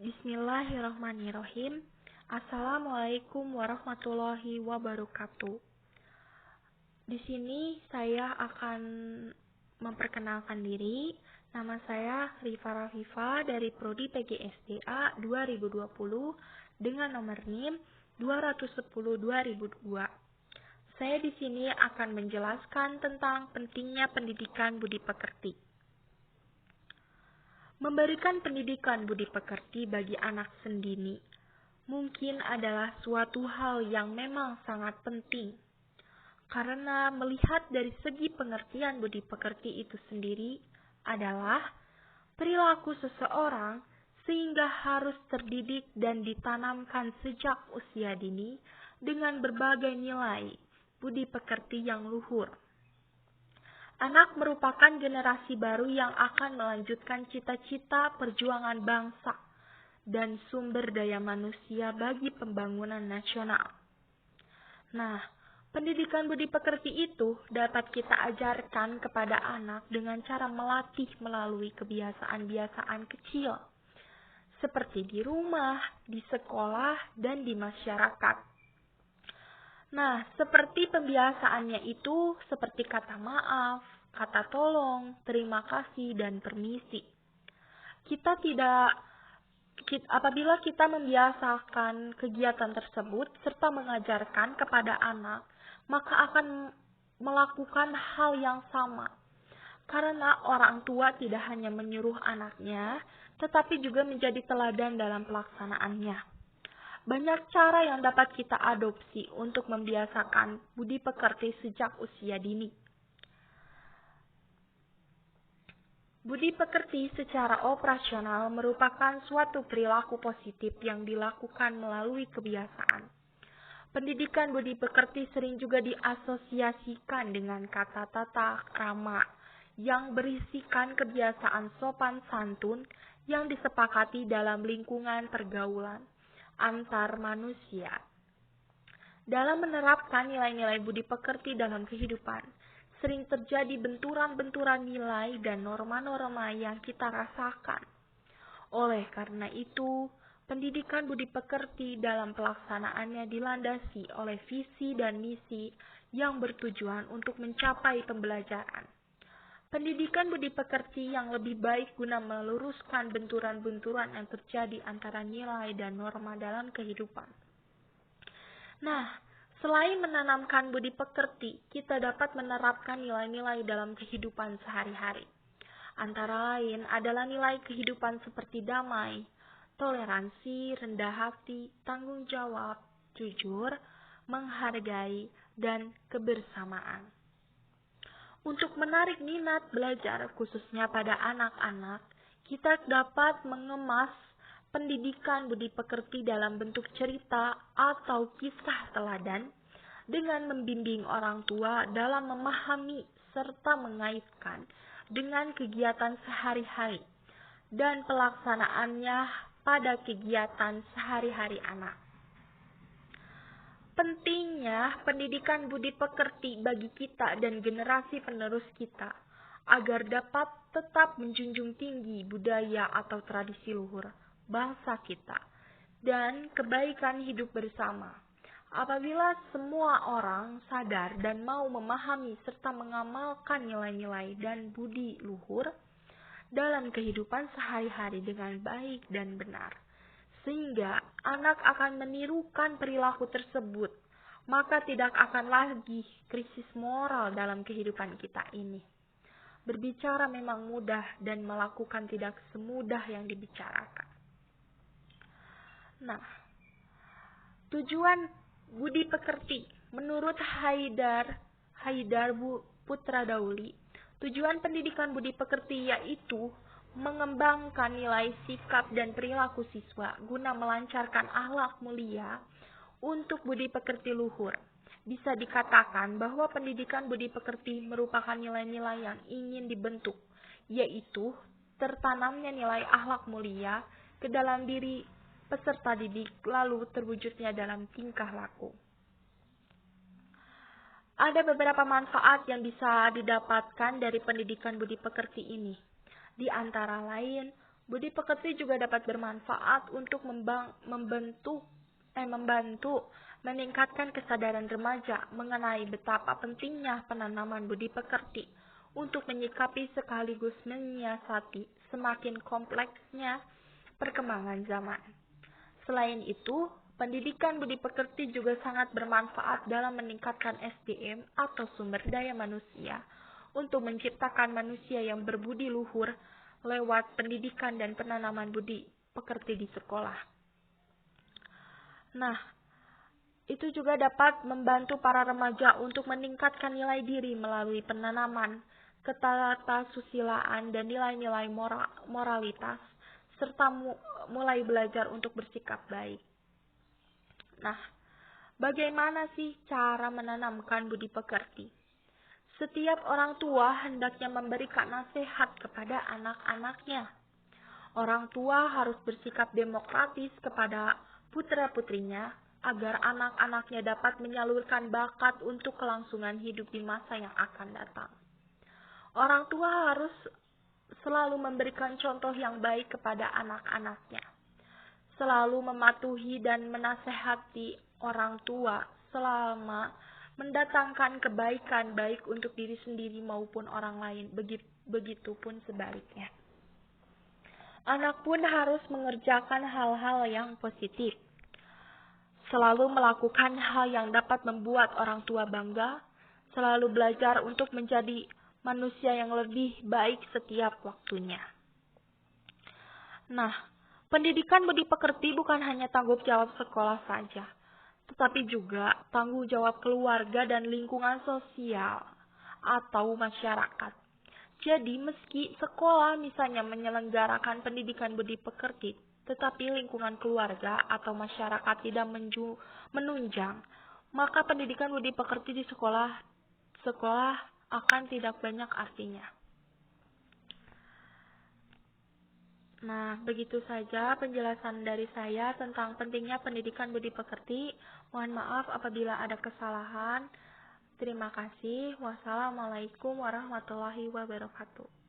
Bismillahirrahmanirrahim. Assalamualaikum warahmatullahi wabarakatuh. Di sini saya akan memperkenalkan diri. Nama saya Rifa Rafifa dari Prodi PGSDA 2020 dengan nomor NIM 210-2002. Saya di sini akan menjelaskan tentang pentingnya pendidikan budi pekerti. Memberikan pendidikan budi pekerti bagi anak sendiri mungkin adalah suatu hal yang memang sangat penting. Karena melihat dari segi pengertian budi pekerti itu sendiri adalah perilaku seseorang sehingga harus terdidik dan ditanamkan sejak usia dini dengan berbagai nilai budi pekerti yang luhur. Anak merupakan generasi baru yang akan melanjutkan cita-cita perjuangan bangsa dan sumber daya manusia bagi pembangunan nasional. Nah, pendidikan budi pekerti itu dapat kita ajarkan kepada anak dengan cara melatih melalui kebiasaan-kebiasaan kecil, seperti di rumah, di sekolah, dan di masyarakat. Nah, seperti pembiasaannya itu seperti kata maaf, kata tolong, terima kasih, dan permisi. Apabila kita membiasakan kegiatan tersebut serta mengajarkan kepada anak, maka akan melakukan hal yang sama. Karena orang tua tidak hanya menyuruh anaknya, tetapi juga menjadi teladan dalam pelaksanaannya. Banyak cara yang dapat kita adopsi untuk membiasakan budi pekerti sejak usia dini. Budi pekerti secara operasional merupakan suatu perilaku positif yang dilakukan melalui kebiasaan. Pendidikan budi pekerti sering juga diasosiasikan dengan kata tata krama yang berisikan kebiasaan sopan santun yang disepakati dalam lingkungan pergaulan antar manusia. Dalam menerapkan nilai-nilai budi pekerti dalam kehidupan, sering terjadi benturan-benturan nilai dan norma-norma yang kita rasakan. Oleh karena itu, pendidikan budi pekerti dalam pelaksanaannya dilandasi oleh visi dan misi yang bertujuan untuk mencapai pembelajaran. Pendidikan budi pekerti yang lebih baik guna meluruskan benturan-benturan yang terjadi antara nilai dan norma dalam kehidupan. Nah, selain menanamkan budi pekerti, kita dapat menerapkan nilai-nilai dalam kehidupan sehari-hari. Antara lain adalah nilai kehidupan seperti damai, toleransi, rendah hati, tanggung jawab, jujur, menghargai, dan kebersamaan. Untuk menarik minat belajar khususnya pada anak-anak, kita dapat mengemas pendidikan budi pekerti dalam bentuk cerita atau kisah teladan dengan membimbing orang tua dalam memahami serta mengaitkan dengan kegiatan sehari-hari dan pelaksanaannya pada kegiatan sehari-hari anak. Pentingnya pendidikan budi pekerti bagi kita dan generasi penerus kita agar dapat tetap menjunjung tinggi budaya atau tradisi luhur bangsa kita dan kebaikan hidup bersama. Apabila semua orang sadar dan mau memahami serta mengamalkan nilai-nilai dan budi luhur dalam kehidupan sehari-hari dengan baik dan benar, sehingga anak akan menirukan perilaku tersebut, maka tidak akan lagi krisis moral dalam kehidupan kita ini. Berbicara memang mudah dan melakukan tidak semudah yang dibicarakan. Nah, tujuan budi pekerti menurut Haidar Putra Dauli, tujuan pendidikan budi pekerti yaitu mengembangkan nilai sikap dan perilaku siswa guna melancarkan akhlak mulia untuk budi pekerti luhur. Bisa dikatakan bahwa pendidikan budi pekerti merupakan nilai-nilai yang ingin dibentuk, yaitu tertanamnya nilai akhlak mulia ke dalam diri peserta didik lalu terwujudnya dalam tingkah laku. Ada beberapa manfaat yang bisa didapatkan dari pendidikan budi pekerti ini. Di antara lain, Budi pekerti juga dapat bermanfaat untuk membantu meningkatkan kesadaran remaja mengenai betapa pentingnya penanaman budi pekerti untuk menyikapi sekaligus menyiasati semakin kompleksnya perkembangan zaman. Selain itu, pendidikan budi pekerti juga sangat bermanfaat dalam meningkatkan SDM atau sumber daya manusia untuk menciptakan manusia yang berbudi luhur lewat pendidikan dan penanaman budi pekerti di sekolah. Nah, itu juga dapat membantu para remaja untuk meningkatkan nilai diri melalui penanaman ketataisusilaan dan nilai-nilai moralitas, serta mulai belajar untuk bersikap baik. Nah, bagaimana sih cara menanamkan budi pekerti? Setiap orang tua hendaknya memberikan nasihat kepada anak-anaknya. Orang tua harus bersikap demokratis kepada putra-putrinya agar anak-anaknya dapat menyalurkan bakat untuk kelangsungan hidup di masa yang akan datang. Orang tua harus selalu memberikan contoh yang baik kepada anak-anaknya. Selalu mematuhi dan menasehati orang tua selama mendatangkan kebaikan baik untuk diri sendiri maupun orang lain, begitupun sebaliknya. Anak pun harus mengerjakan hal-hal yang positif. Selalu melakukan hal yang dapat membuat orang tua bangga, selalu belajar untuk menjadi manusia yang lebih baik setiap waktunya. Nah, pendidikan budi pekerti bukan hanya tanggung jawab sekolah saja, tetapi juga tanggung jawab keluarga dan lingkungan sosial atau masyarakat. Jadi, meski sekolah misalnya menyelenggarakan pendidikan budi pekerti, tetapi lingkungan keluarga atau masyarakat tidak menunjang, maka pendidikan budi pekerti di sekolah akan tidak banyak artinya. Nah, begitu saja penjelasan dari saya tentang pentingnya pendidikan budi pekerti. Mohon maaf apabila ada kesalahan. Terima kasih. Wassalamualaikum warahmatullahi wabarakatuh.